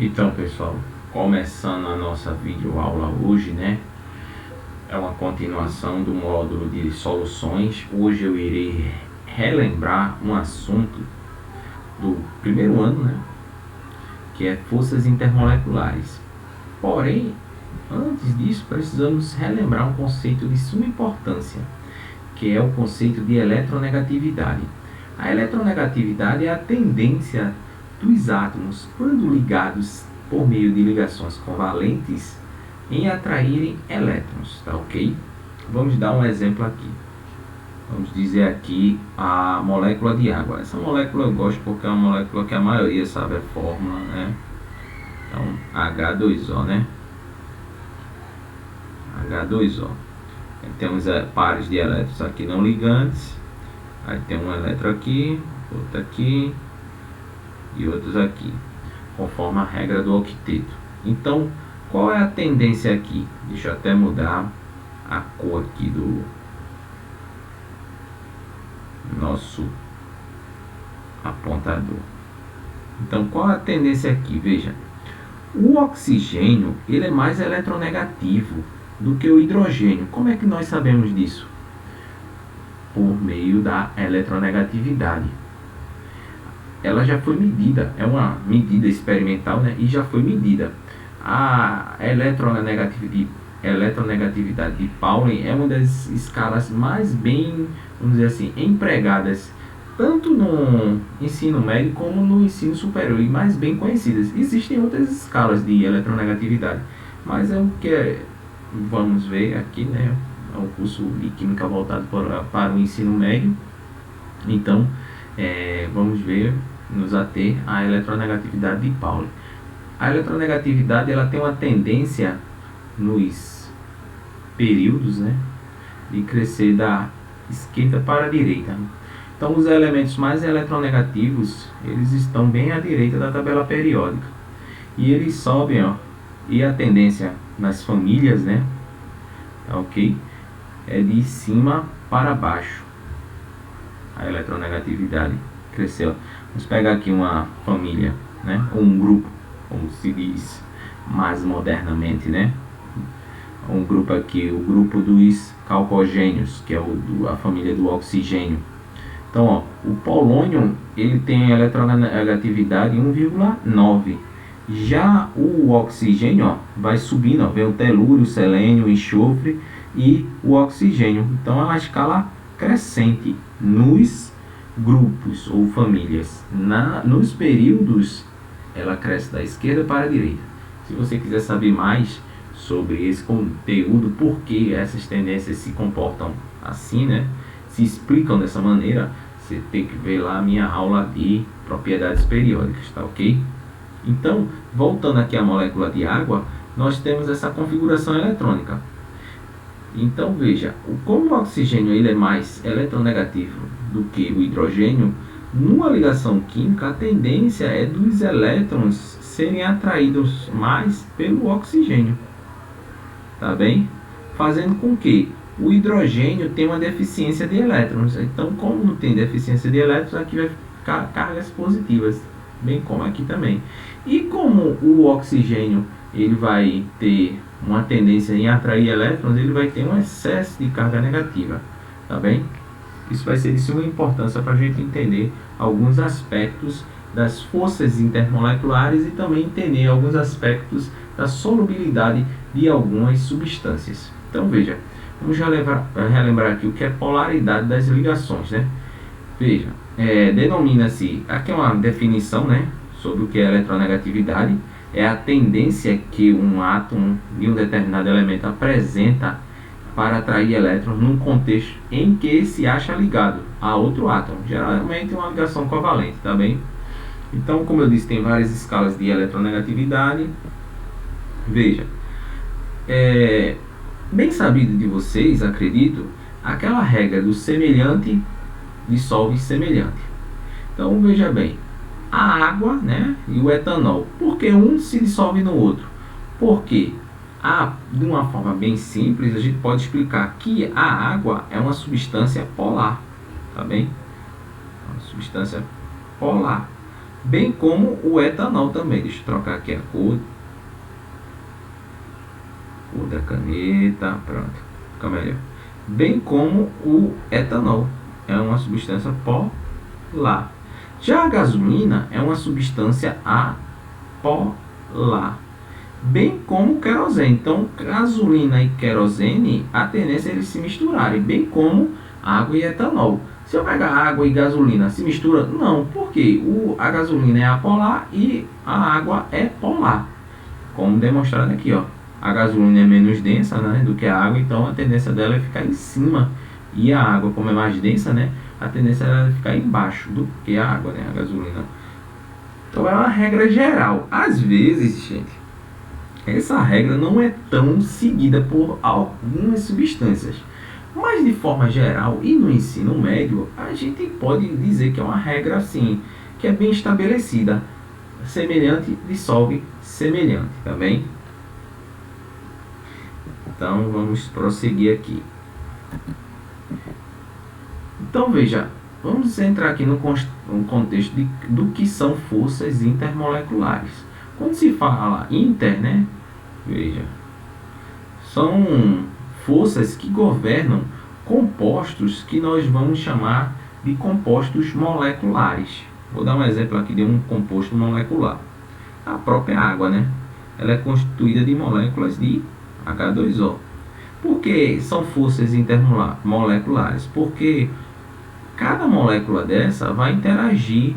Então, pessoal, começando a nossa videoaula hoje, né? É uma continuação do módulo de soluções. Hoje eu irei relembrar um assunto do primeiro ano, né? Que é forças intermoleculares. Porém, antes disso, precisamos relembrar um conceito de suma importância, que é o conceito de eletronegatividade. A eletronegatividade é a tendência dos átomos, quando ligados por meio de ligações covalentes, em atraírem elétrons, tá ok? Vamos dar um exemplo aqui. Vamos dizer aqui a molécula de água. Essa molécula eu gosto porque é uma molécula que a maioria sabe a fórmula, né? Então, H2O, né? H2O. Temos pares de elétrons aqui não ligantes. Aí tem um elétron aqui, outro aqui e outros aqui, conforme a regra do octeto. Então, qual é a tendência aqui? Deixa eu até mudar a cor aqui do nosso apontador. Então, qual é a tendência aqui? Veja, o oxigênio ele é mais eletronegativo do que o hidrogênio. Como é que nós sabemos disso? Por meio da eletronegatividade. Ela já foi medida, é uma medida experimental, né? E já foi medida. A eletronegatividade de Pauling é uma das escalas mais bem, vamos dizer assim, empregadas tanto no ensino médio como no ensino superior, e mais bem conhecidas. Existem outras escalas de eletronegatividade, mas é o que vamos ver aqui, né? É um curso de química voltado para o ensino médio. Então, vamos ver, nos ater à eletronegatividade de Pauling. A eletronegatividade ela tem uma tendência nos períodos, né, de crescer da esquerda para a direita. Então, os elementos mais eletronegativos eles estão bem à direita da tabela periódica e eles sobem, ó, e a tendência nas famílias, né, tá ok? É de cima para baixo. A eletronegatividade cresceu. Vamos pegar aqui uma família, né, ou um grupo, como se diz mais modernamente, né? Um grupo aqui, o grupo dos calcogênios, que é a família do oxigênio. Então, ó, o polônio ele tem eletronegatividade 1,9. Já o oxigênio, ó, vai subindo, ó, vem o telúrio, o selênio, o enxofre e o oxigênio. Então é uma escala crescente nos grupos ou famílias. Nos períodos ela cresce da esquerda para a direita. Se você quiser saber mais sobre esse conteúdo, por que essas tendências se comportam assim, né, se explicam dessa maneira, você tem que ver lá a minha aula de propriedades periódicas, tá ok? Então, voltando aqui à molécula de água, nós temos essa configuração eletrônica. Então veja, como o oxigênio ele é mais eletronegativo do que o hidrogênio, numa ligação química a tendência é dos elétrons serem atraídos mais pelo oxigênio, tá bem? Fazendo com que o hidrogênio tenha uma deficiência de elétrons. Então, como não tem deficiência de elétrons, aqui vai ficar cargas positivas, bem como aqui também. E como o oxigênio ele vai ter uma tendência em atrair elétrons, ele vai ter um excesso de carga negativa, tá bem? Isso vai ser de suma importância para a gente entender alguns aspectos das forças intermoleculares e também entender alguns aspectos da solubilidade de algumas substâncias. Então veja, vamos relembrar aqui o que é polaridade das ligações, né? Veja, denomina-se, aqui é uma definição, né, sobre o que é eletronegatividade. É a tendência que um átomo de um determinado elemento apresenta para atrair elétrons num contexto em que se acha ligado a outro átomo, geralmente uma ligação covalente, tá bem? Então, como eu disse, tem várias escalas de eletronegatividade. Veja, bem sabido de vocês, acredito, aquela regra do semelhante dissolve semelhante. Então, veja bem, a água, né, e o etanol, por que um se dissolve no outro? Porque de uma forma bem simples, a gente pode explicar que a água é uma substância polar, tá bem? Uma substância polar. bem como o etanol também. Deixa eu trocar aqui a cor da caneta, pronto, fica melhor. Bem como o etanol, é uma substância polar. Já a gasolina é uma substância apolar, bem como o querosene. Então, gasolina e querosene, a tendência é eles se misturarem, bem como água e etanol. Se eu pegar água e gasolina, se mistura? Não, porque a gasolina é apolar e a água é polar, como demonstrado aqui, ó. A gasolina é menos densa, né, do que a água, então a tendência dela é ficar em cima. E a água, como é mais densa, né, a tendência é ficar embaixo do que a água, né, a gasolina. Então é uma regra geral. Às vezes, gente, essa regra não é tão seguida por algumas substâncias. Mas de forma geral e no ensino médio, a gente pode dizer que é uma regra assim, que é bem estabelecida. Semelhante dissolve semelhante, tá bem? Então vamos prosseguir aqui. Então veja, vamos entrar aqui no contexto do que são forças intermoleculares. Quando se fala inter, né? Veja, são forças que governam compostos que nós vamos chamar de compostos moleculares. Vou dar um exemplo aqui de um composto molecular. A própria água, né? Ela é constituída de moléculas de H2O. Por que são forças intermoleculares? Porque cada molécula dessa vai interagir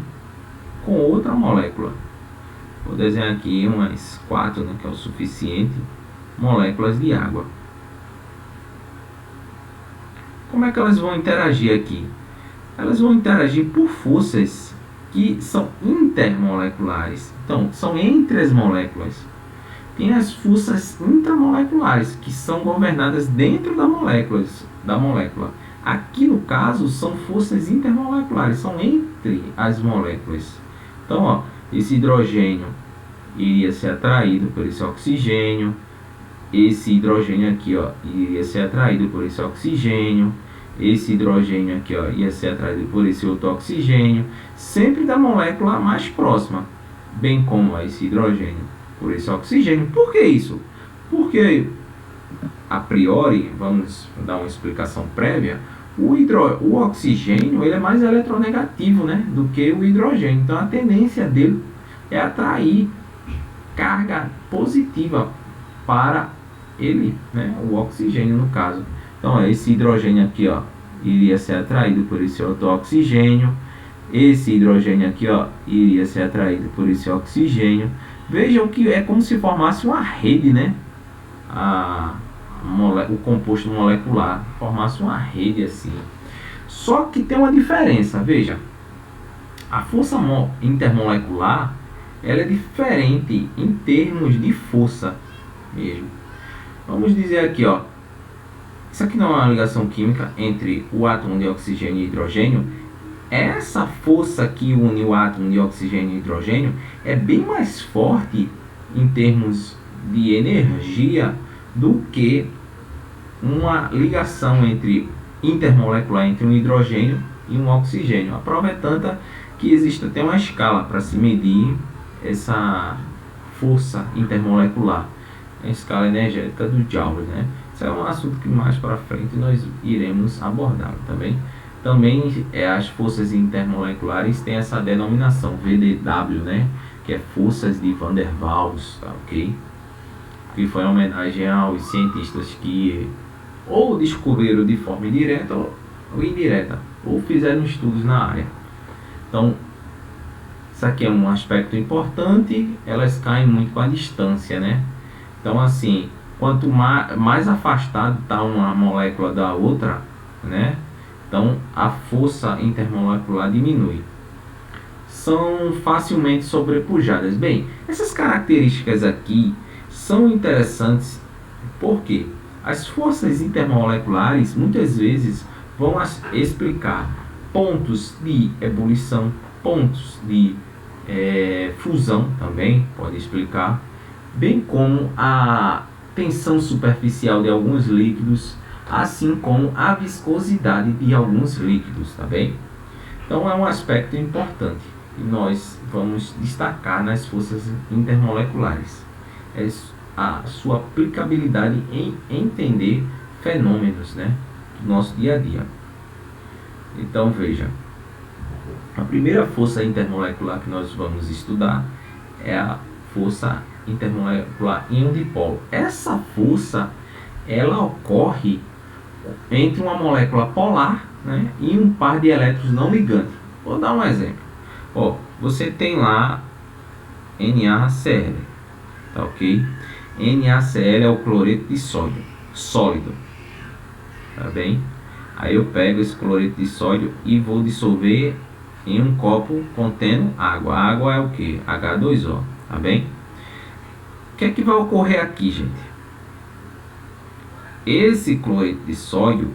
com outra molécula. Vou desenhar aqui umas 4, né, que é o suficiente, moléculas de água. Como é que elas vão interagir aqui? Elas vão interagir por forças que são intermoleculares. Então, são entre as moléculas. Tem as forças intramoleculares, que são governadas dentro da molécula. Aqui, no caso, são forças intermoleculares, são entre as moléculas. Então, ó, esse hidrogênio iria ser atraído por esse oxigênio. Esse hidrogênio aqui, ó, iria ser atraído por esse oxigênio. Esse hidrogênio aqui, ó, ia ser atraído por esse outro oxigênio, sempre da molécula mais próxima, bem como esse hidrogênio por esse oxigênio. Por que isso? Porque, a priori, vamos dar uma explicação prévia, o oxigênio ele é mais eletronegativo, né, do que o hidrogênio. Então, a tendência dele é atrair carga positiva para ele, né, o oxigênio no caso. Então, ó, esse hidrogênio aqui, ó, iria ser atraído por esse outro oxigênio. Esse hidrogênio aqui, ó, iria ser atraído por esse oxigênio. Vejam que é como se formasse uma rede, né? O composto molecular formasse uma rede assim. Só que tem uma diferença, veja. A força intermolecular, ela é diferente em termos de força mesmo. Vamos dizer aqui, ó. Isso aqui não é uma ligação química entre o átomo de oxigênio e hidrogênio. Essa força que une o átomo de oxigênio e hidrogênio é bem mais forte em termos de energia do que uma ligação intermolecular entre um hidrogênio e um oxigênio. A prova é tanta que existe até uma escala para se medir essa força intermolecular, a escala energética do Joule, né? Isso é um assunto que mais para frente nós iremos abordar, tá bem? Também as forças intermoleculares têm essa denominação VDW, né? Que é forças de Van der Waals, tá ok? Que foi uma homenagem aos cientistas que ou descobriram de forma indireta ou indireta, ou fizeram estudos na área. Então, isso aqui é um aspecto importante, elas caem muito com a distância, né? Então, assim, quanto mais afastado está uma molécula da outra, né? Então, a força intermolecular diminui. São facilmente sobrepujadas. Bem, essas características aqui são interessantes porque as forças intermoleculares muitas vezes vão explicar pontos de ebulição, pontos de fusão também pode explicar, bem como a tensão superficial de alguns líquidos, assim como a viscosidade de alguns líquidos, tá bem? Então é um aspecto importante. e nós vamos destacar nas forças intermoleculares é a sua aplicabilidade em entender fenômenos, né, do nosso dia a dia. Então veja, a primeira força intermolecular que nós vamos estudar é a força intermolecular íon dipolo. Essa força ela ocorre entre uma molécula polar, né, e um par de elétrons não ligantes. Vou dar um exemplo. Ó, você tem lá NaCl, tá ok? NaCl é o cloreto de sódio sólido, tá bem? Aí eu pego esse cloreto de sódio e vou dissolver em um copo contendo água. A água é o que? H2O, tá bem? O que é que vai ocorrer aqui, gente? Esse cloreto de sódio,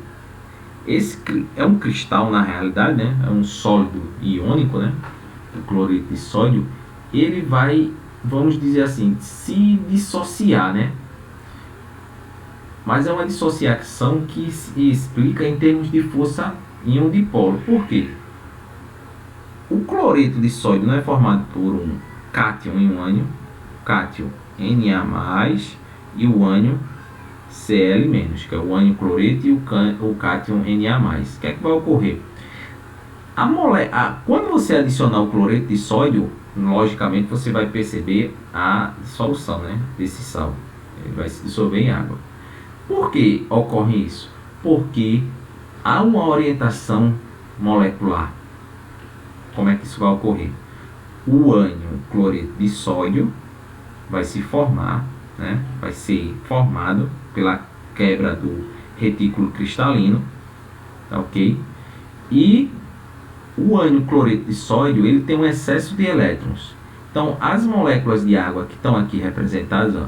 esse é um cristal na realidade, né? É um sólido iônico, né? O cloreto de sódio, ele vai, vamos dizer assim, se dissociar, né? Mas é uma dissociação que se explica em termos de força íon dipolo. Por quê? O cloreto de sódio não é formado por um cátion e um ânion, cátion Na+, e o ânion Cl-, que é o ânion cloreto, e o cátion Na+. O que é que vai ocorrer? Quando você adicionar o cloreto de sódio, logicamente você vai perceber a dissolução, né, desse sal. Ele vai se dissolver em água. Por que ocorre isso? Porque há uma orientação molecular. Como é que isso vai ocorrer? O ânion cloreto de sódio vai se formar, né? Vai ser formado pela quebra do retículo cristalino, tá ok? E o ânion cloreto de sódio ele tem um excesso de elétrons. Então, as moléculas de água que estão aqui representadas, ó,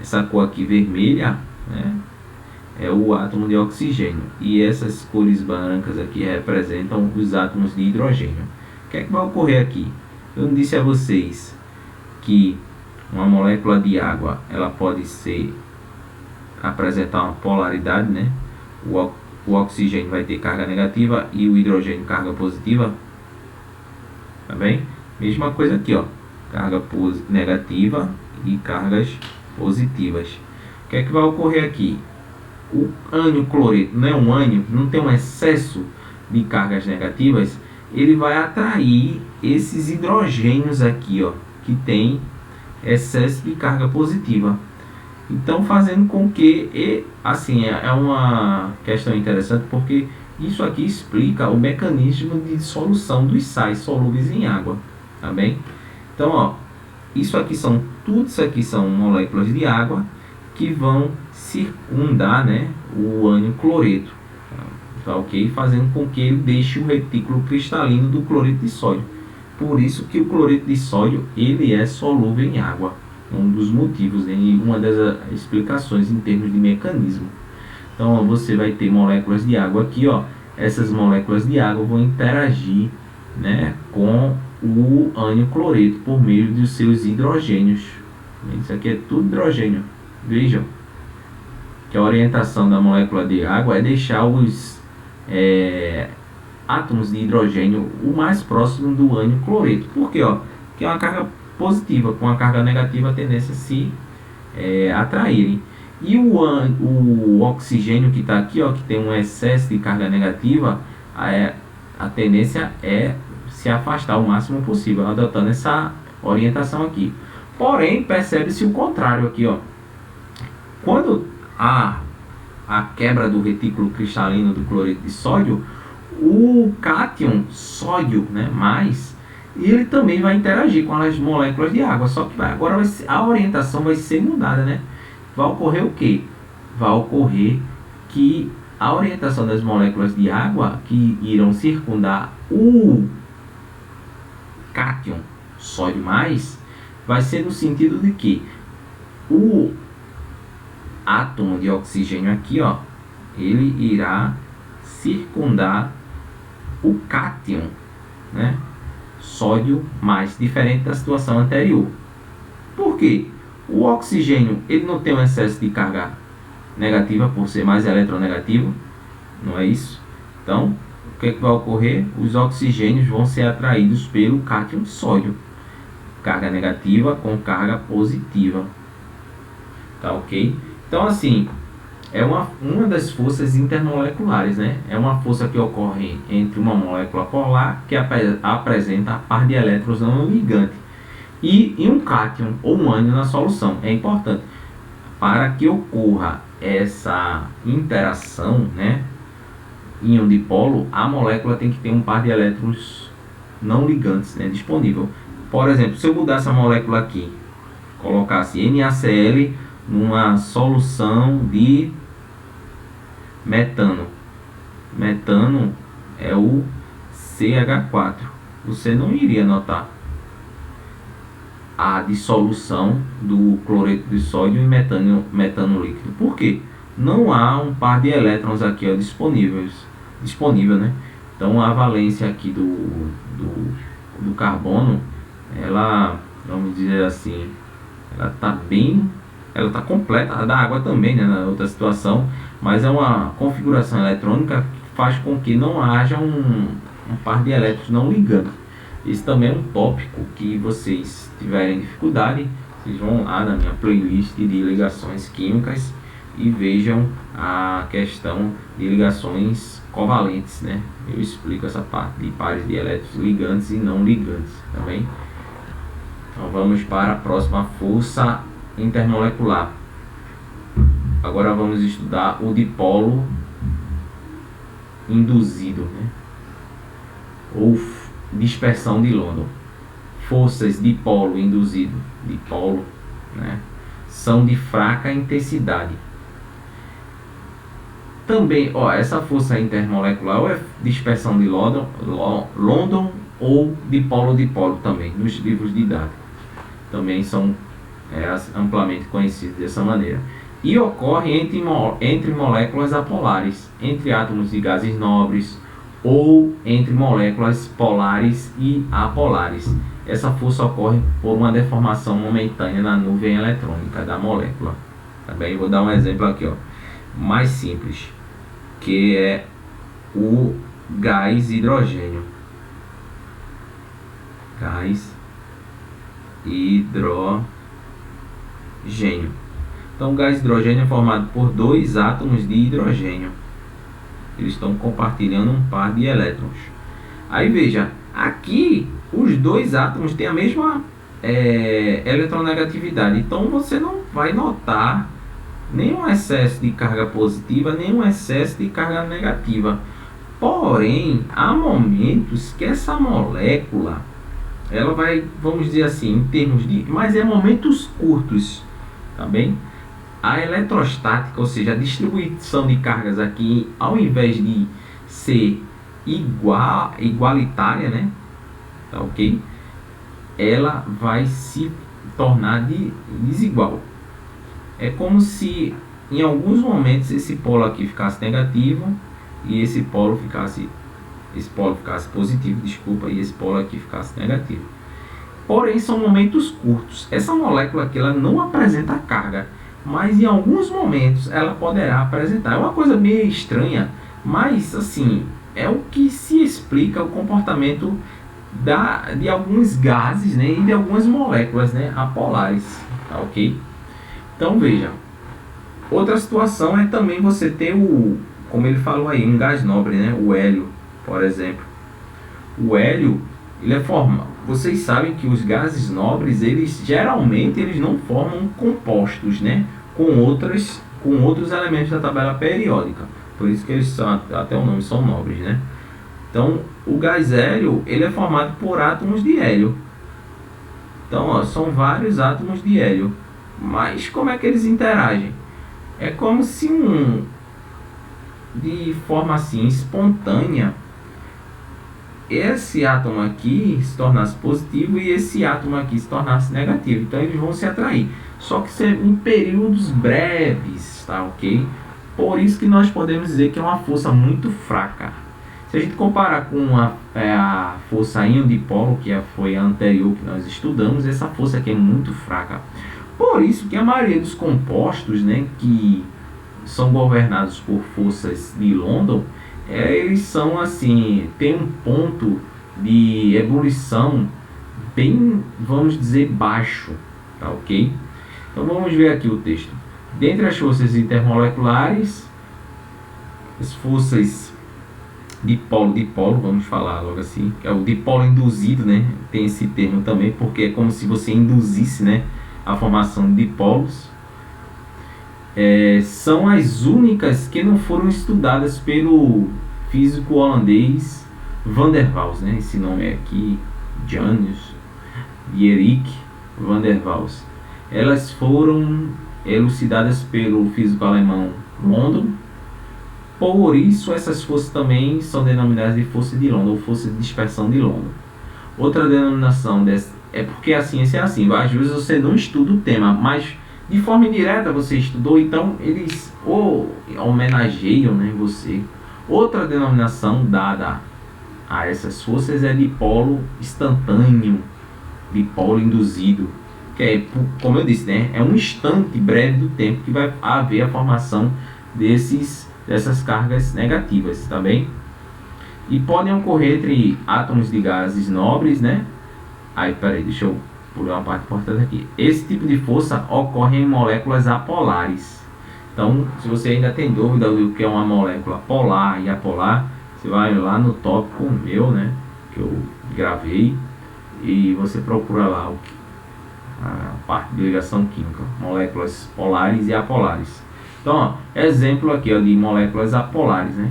essa cor aqui vermelha, né, é o átomo de oxigênio, e essas cores brancas aqui representam os átomos de hidrogênio. O que é que vai ocorrer aqui? Eu não disse a vocês que uma molécula de água ela pode apresentar uma polaridade, né? O oxigênio vai ter carga negativa e o hidrogênio carga positiva, tá bem? Mesma coisa aqui, ó, carga negativa e cargas positivas. O que é que vai ocorrer aqui? O ânion cloreto não é um ânion, não tem um excesso de cargas negativas, ele vai atrair esses hidrogênios aqui, ó, que tem excesso de carga positiva. Então, fazendo com que, assim, é uma questão interessante, porque isso aqui explica o mecanismo de dissolução dos sais solúveis em água, tá bem? Então, ó, tudo isso aqui são moléculas de água que vão circundar, né, o ânion cloreto, tá ok? Fazendo com que ele deixe o retículo cristalino do cloreto de sódio. Por isso que o cloreto de sódio ele é solúvel em água. Um dos motivos, né, e uma das explicações em termos de mecanismo. Então, ó, você vai ter moléculas de água aqui, ó. Essas moléculas de água vão interagir, né, com o ânion cloreto por meio dos seus hidrogênios. Isso aqui é tudo hidrogênio. Vejam que a orientação da molécula de água é deixar os átomos de hidrogênio o mais próximo do ânion cloreto. Por quê? Ó, que é uma carga positiva, com a carga negativa a tendência a se atraírem. E o oxigênio que está aqui, ó, que tem um excesso de carga negativa, a tendência é se afastar o máximo possível, adotando essa orientação aqui. Porém, percebe-se o contrário aqui, ó. Quando há a quebra do retículo cristalino do cloreto de sódio, o cátion sódio, né, mais, ele também vai interagir com as moléculas de água, só que agora a orientação vai ser mudada, né? Vai ocorrer o quê? Vai ocorrer que a orientação das moléculas de água que irão circundar o cátion sódio mais vai ser no sentido de que o átomo de oxigênio aqui, ó, ele irá circundar o cátion, né, sódio mais, diferente da situação anterior. Por quê? O oxigênio ele não tem um excesso de carga negativa por ser mais eletronegativo, não é isso? Então, o que é que vai ocorrer? Os oxigênios vão ser atraídos pelo cátion sódio. Carga negativa com carga positiva. Tá ok? Então, assim, é uma das forças intermoleculares, né? É uma força que ocorre entre uma molécula polar que apresenta par de elétrons não ligante e um cátion ou um ânion na solução. É importante. Para que ocorra essa interação, né, íon dipolo, a molécula tem que ter um par de elétrons não ligantes, né, disponível. Por exemplo, se eu mudar essa molécula aqui, colocasse NaCl numa solução de metano. Metano é o CH4. Você não iria notar a dissolução do cloreto de sódio em metano líquido. Por quê? Não há um par de elétrons aqui, ó, disponível, né? Então a valência aqui do carbono, ela, vamos dizer assim, ela está completa, a da água também, né, na outra situação, mas é uma configuração eletrônica que faz com que não haja um par de elétrons não ligando. Esse também é um tópico que vocês tiverem dificuldade, vocês vão lá na minha playlist de ligações químicas e vejam a questão de ligações covalentes, né? Eu explico essa parte de pares de elétrons ligantes e não ligantes, tá bem? Então vamos para a próxima força intermolecular. Agora vamos estudar o dipolo induzido, né? Ou dispersão de London. Forças dipolo induzido, dipolo, né, são de fraca intensidade. Também, ó, essa força intermolecular ou é dispersão de London ou dipolo-dipolo também, nos livros didáticos. Também são amplamente conhecidos dessa maneira. E ocorre entre moléculas apolares, entre átomos de gases nobres ou entre moléculas polares e apolares. Essa força ocorre por uma deformação momentânea na nuvem eletrônica da molécula. Também vou dar um exemplo aqui, ó, mais simples, que é o gás hidrogênio. Gás hidrogênio. Então, o gás hidrogênio é formado por dois átomos de hidrogênio. Eles estão compartilhando um par de elétrons. Aí veja, aqui os dois átomos têm a mesma eletronegatividade. Então você não vai notar nenhum excesso de carga positiva, nenhum excesso de carga negativa. Porém, há momentos que essa molécula, ela vai, vamos dizer assim, em termos de... mas é momentos curtos, tá bem? A eletrostática, ou seja, a distribuição de cargas aqui, ao invés de ser igualitária, né? Tá ok? Ela vai se tornar desigual. É como se em alguns momentos esse polo aqui ficasse negativo e esse polo ficasse positivo, desculpa, e esse polo aqui ficasse negativo. Porém, são momentos curtos. Essa molécula aqui, ela não apresenta carga, mas em alguns momentos ela poderá apresentar. É uma coisa meio estranha, mas assim, é o que se explica o comportamento de alguns gases, né, e de algumas moléculas, né, apolares, tá ok? Então veja, outra situação é também você ter como ele falou aí, um gás nobre, né, o hélio, por exemplo. O hélio, ele é formado. Vocês sabem que os gases nobres, geralmente não formam compostos, né, com outros elementos da tabela periódica. Por isso que eles são, até o nome, são nobres, né? Então, o gás hélio, ele é formado por átomos de hélio. Então, ó, são vários átomos de hélio. Mas como é que eles interagem? É como se de forma assim espontânea, esse átomo aqui se tornasse positivo e esse átomo aqui se tornasse negativo. Então eles vão se atrair. Só que em períodos breves, tá ok? Por isso que nós podemos dizer que é uma força muito fraca. Se a gente comparar com a força íon dipolo, que foi a anterior que nós estudamos, essa força aqui é muito fraca. Por isso que a maioria dos compostos, né, que são governados por forças de London, eles são assim, tem um ponto de ebulição bem, vamos dizer, baixo, tá ok? Então vamos ver aqui o texto. Dentre as forças intermoleculares, as forças dipolo, vamos falar logo assim, que é o dipolo induzido, né? Tem esse termo também, porque é como se você induzisse, né, a formação de dipolos. São as únicas que não foram estudadas pelo físico holandês Van der Waals, né? Esse nome é aqui, Janus Erik Van der Waals. Elas foram elucidadas pelo físico alemão London. Por isso, essas forças também são denominadas de força de London ou força de dispersão de London. Outra denominação dessa é porque a ciência é assim, às vezes você não estuda o tema, mas de forma indireta você estudou, então eles homenageiam, né, você. Outra denominação dada a essas forças é dipolo instantâneo, dipolo induzido, que é, como eu disse, né, é um instante breve do tempo que vai haver a formação dessas cargas negativas, tá bem? E podem ocorrer entre átomos de gases nobres, né? Aí, peraí, deixa eu pular uma parte importante aqui. Esse tipo de força ocorre em moléculas apolares. Então, se você ainda tem dúvida do que é uma molécula polar e apolar, você vai lá no tópico meu, né, que eu gravei, e você procura lá a parte de ligação química, moléculas polares e apolares. Então, ó, exemplo aqui, ó, de moléculas apolares, né?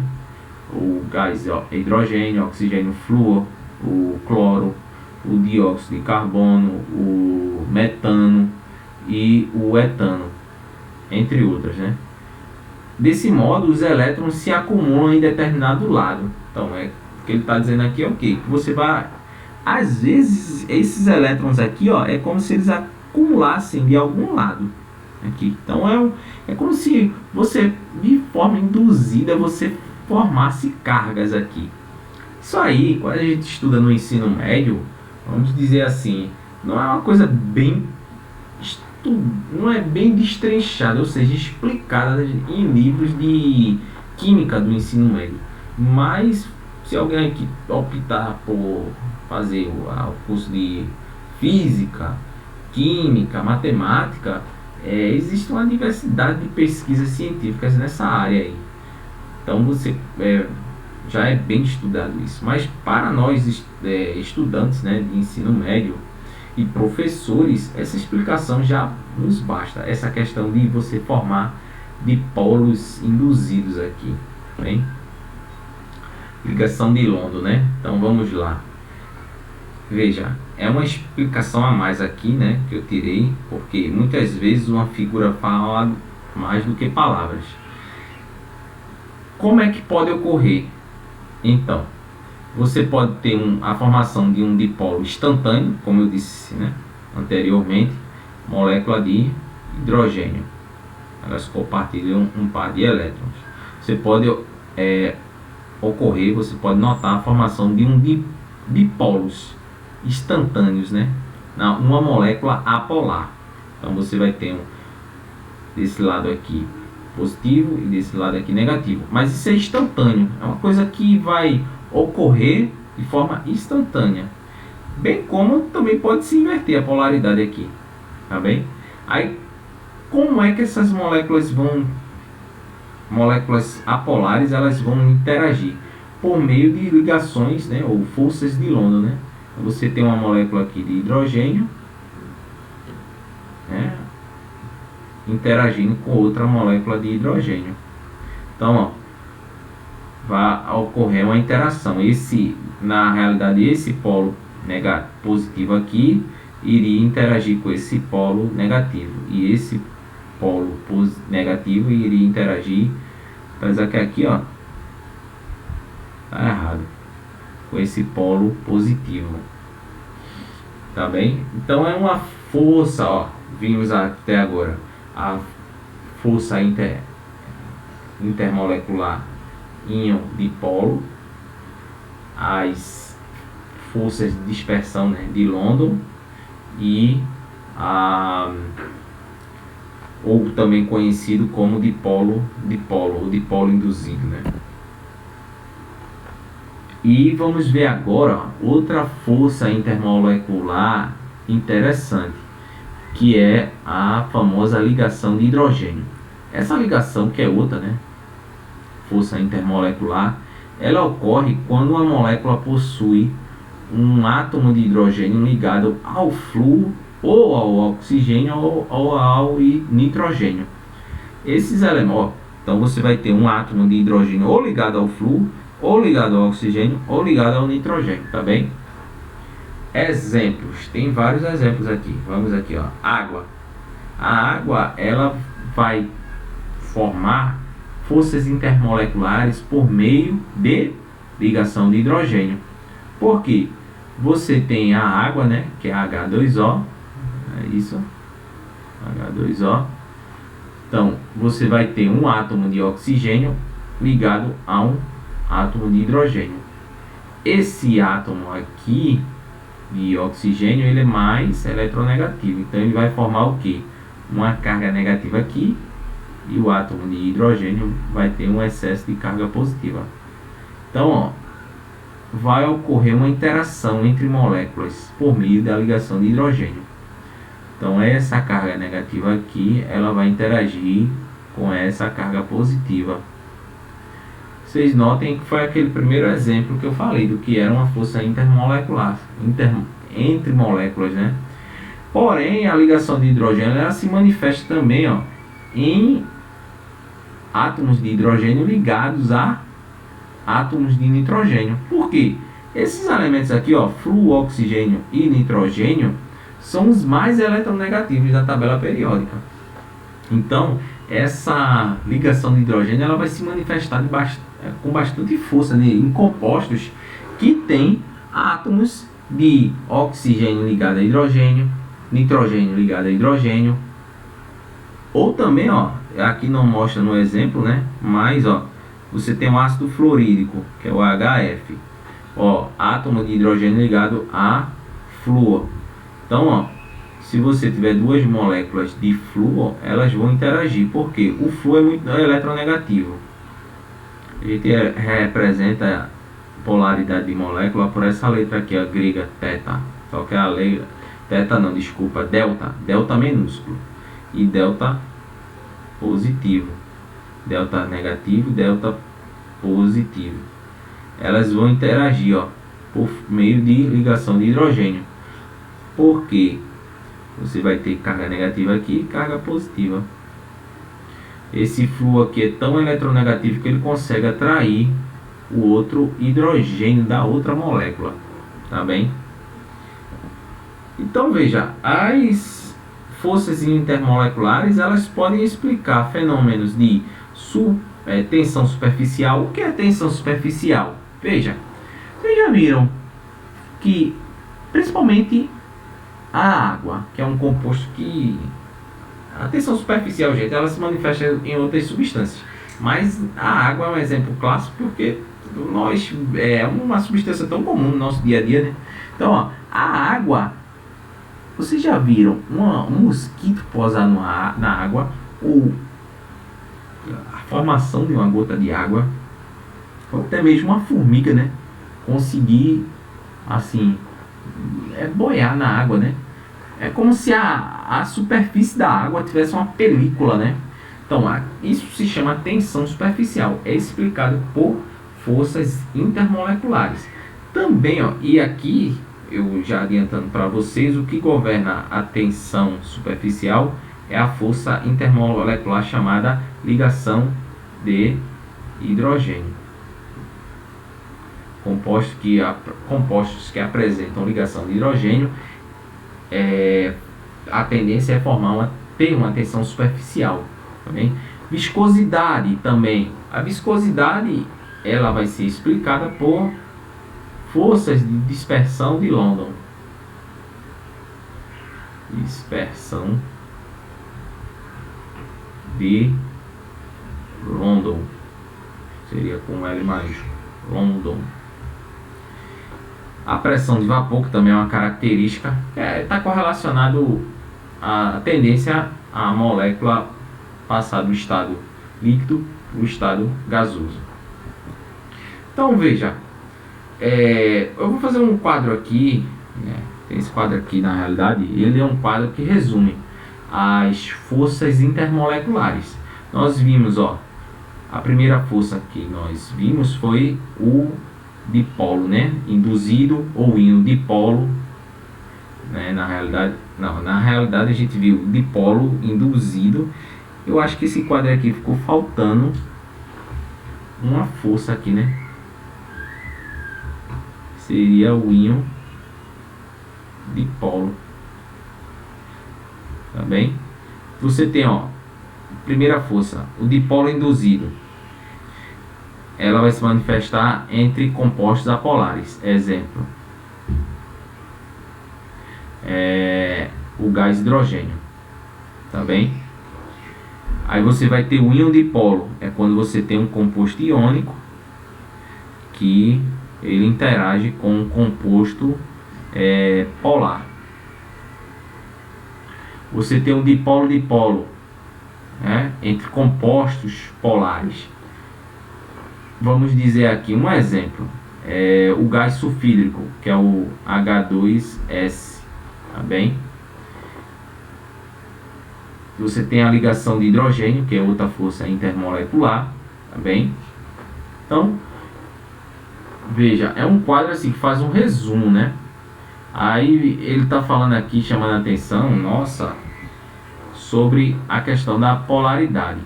O gás hidrogênio, oxigênio, flúor, o cloro, o dióxido de carbono, o metano e o etano, entre outras, né? Desse modo, os elétrons se acumulam em determinado lado. Então, o que ele está dizendo aqui é o quê? Que você vai... Às vezes, esses elétrons aqui, ó, é como se eles acumulassem de algum lado. Aqui. Então, é como se você, de forma induzida, você formasse cargas aqui. Isso aí, quando a gente estuda no ensino médio, vamos dizer assim, não é uma coisa bem... não é bem destrinchada, ou seja, explicada em livros de química do ensino médio. Mas, se alguém aqui optar por fazer o curso de física, química, matemática, existe uma diversidade de pesquisas científicas nessa área aí. Então, você já é bem estudado isso. Mas, para nós estudantes, né, de ensino médio, e professores, essa explicação já nos basta. Essa questão de você formar dipolos induzidos aqui, bem? Ligação de London, né? Então vamos lá. Veja, é uma explicação a mais aqui, né, que eu tirei, porque muitas vezes uma figura fala mais do que palavras. Como é que pode ocorrer? Então, você pode ter a formação de um dipolo instantâneo, como eu disse, né, anteriormente, molécula de hidrogênio. Elas compartilham um par de elétrons. Você pode você pode notar a formação de um dipolos instantâneos, né, numa molécula apolar. Então você vai ter desse lado aqui positivo e desse lado aqui negativo. Mas isso é instantâneo, é uma coisa que vai ocorrer de forma instantânea, bem como também pode se inverter a polaridade aqui, tá bem? Aí, como é que essas moléculas apolares, elas vão interagir? Por meio de ligações, né, ou forças de London, né? Você tem uma molécula aqui de hidrogênio, né, interagindo com outra molécula de hidrogênio. Então, ó, vai ocorrer uma interação. Na realidade, esse polo positivo aqui iria interagir com esse polo negativo, e esse polo negativo iria interagir, apesar que aqui, ó, tá errado, com esse polo positivo, tá bem? Então é uma força, ó, vimos até agora a força intermolecular íon dipolo, as forças de dispersão, né, de London, e ou também conhecido como dipolo ou dipolo induzido, né? E vamos ver agora outra força intermolecular interessante, que é a famosa ligação de hidrogênio. Essa ligação, que é outra, né, força intermolecular, ela ocorre quando uma molécula possui um átomo de hidrogênio ligado ao flúor ou ao oxigênio ou ao nitrogênio. Esses elementos, então você vai ter um átomo de hidrogênio ou ligado ao flúor, ou ligado ao oxigênio, ou ligado ao nitrogênio, tá bem? Exemplos, tem vários exemplos aqui. Vamos aqui, ó, água. A água, ela vai formar forças intermoleculares por meio de ligação de hidrogênio. Por quê? Você tem a água, né, que é H2O, é isso, H2O. Então, você vai ter um átomo de oxigênio ligado a um átomo de hidrogênio. Esse átomo aqui de oxigênio, ele é mais eletronegativo, então ele vai formar o que? Uma carga negativa aqui, e o átomo de hidrogênio vai ter um excesso de carga positiva. Então, ó, vai ocorrer uma interação entre moléculas por meio da ligação de hidrogênio. Então, essa carga negativa aqui, ela vai interagir com essa carga positiva. Vocês notem que foi aquele primeiro exemplo que eu falei do que era uma força intermolecular, entre moléculas, né? Porém, a ligação de hidrogênio, ela se manifesta também, ó, em átomos de hidrogênio ligados a átomos de nitrogênio. Por quê? Esses elementos aqui, ó, flúor, oxigênio e nitrogênio, são os mais eletronegativos da tabela periódica. Então, essa ligação de hidrogênio, ela vai se manifestar com bastante força, né, em compostos que têm átomos de oxigênio ligado a hidrogênio, nitrogênio ligado a hidrogênio, ou também, ó, aqui não mostra no exemplo, né, mas, ó, você tem um ácido fluorídrico, que é o HF, ó, átomo de hidrogênio ligado a flúor. Então, ó, se você tiver duas moléculas de flúor, elas vão interagir, porque o flúor é muito eletronegativo. A gente representa a polaridade de molécula por essa letra aqui, a grega θ. Só que a letra θ não, desculpa, delta minúsculo e delta positivo. Delta negativo, delta positivo. Elas vão interagir, ó, por meio de ligação de hidrogênio. Porque você vai ter carga negativa aqui e carga positiva. Esse flúor aqui é tão eletronegativo que ele consegue atrair o outro hidrogênio da outra molécula, tá bem? Então veja, as forças intermoleculares, elas podem explicar fenômenos de tensão superficial. O que é tensão superficial? Veja, vocês já viram que principalmente a água, que é um composto que a tensão superficial, gente, ela se manifesta em outras substâncias, mas a água é um exemplo clássico porque é uma substância tão comum no nosso dia a dia, né? Então, ó, a água, vocês já viram um mosquito posar na água, ou a formação de uma gota de água, ou até mesmo uma formiga, né, conseguir assim boiar na água, né? É como se a superfície da água tivesse uma película, né? Então, isso se chama tensão superficial. É explicado por forças intermoleculares. Também, ó, e aqui, eu já adiantando para vocês, o que governa a tensão superficial é a força intermolecular chamada ligação de hidrogênio. Compostos que apresentam ligação de hidrogênio, a tendência é ter uma tensão superficial. Também. Viscosidade também. A viscosidade, ela vai ser explicada por forças de dispersão de London. Dispersão de London. Seria com L maiúsculo. London. A pressão de vapor, que também é uma característica, está correlacionado à tendência a molécula passar do estado líquido para o estado gasoso. Então veja, eu vou fazer um quadro aqui, né? Tem esse quadro aqui, na realidade, ele é um quadro que resume as forças intermoleculares. Nós vimos, ó, a primeira força que nós vimos foi o dipolo, né? Induzido ou íon dipolo, né? Na realidade a gente viu dipolo induzido. Eu acho que esse quadro aqui ficou faltando uma força aqui, né? Seria o íon dipolo. Tá bem? Você tem, ó, primeira força, o dipolo induzido. Ela vai se manifestar entre compostos apolares. Exemplo, o gás hidrogênio. Tá bem? Aí você vai ter o íon dipolo. É quando você tem um composto iônico que ele interage com um composto polar. Você tem um dipolo-dipolo, né, entre compostos polares. Vamos dizer aqui um exemplo. O gás sulfídrico, que é o H2S. Tá bem? Você tem a ligação de hidrogênio, que é outra força intermolecular. Tá bem? Então, veja, é um quadro assim que faz um resumo, né? Aí ele está falando aqui, chamando a atenção, nossa, sobre a questão da polaridade.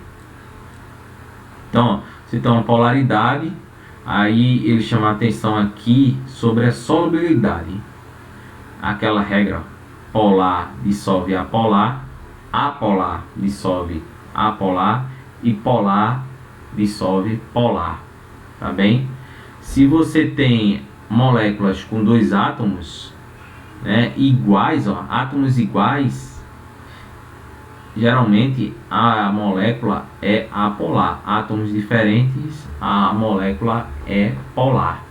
Então, você tem uma polaridade, aí ele chama a atenção aqui sobre a solubilidade. Aquela regra, polar dissolve apolar dissolve apolar e polar dissolve polar. Tá bem? Se você tem moléculas com dois átomos, né, iguais, ó, átomos iguais, geralmente a molécula é apolar. Átomos diferentes, a molécula é polar.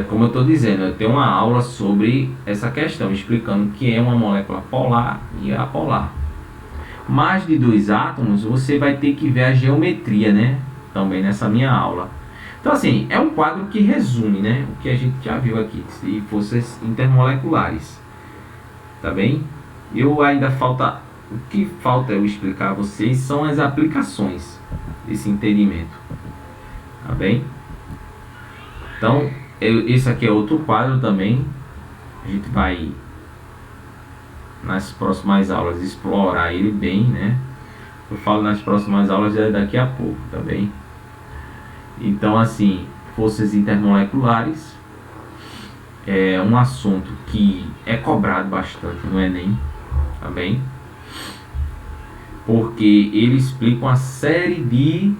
Como eu estou dizendo, eu tenho uma aula sobre essa questão, explicando o que é uma molécula polar e apolar. Mais de dois átomos, você vai ter que ver a geometria, né? Também nessa minha aula. Então, assim, é um quadro que resume, né, o que a gente já viu aqui, de forças intermoleculares. Tá bem? O que falta eu explicar a vocês são as aplicações desse entendimento. Tá bem? Então, esse aqui é outro quadro também. A gente vai, nas próximas aulas, explorar ele bem, né? Eu falo nas próximas aulas daqui a pouco, tá bem? Então, assim, forças intermoleculares é um assunto que é cobrado bastante no Enem, tá bem? Porque ele explica uma série de,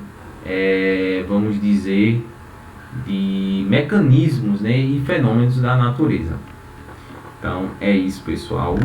vamos dizer, de mecanismos, né, e fenômenos da natureza. Então, é isso, pessoal.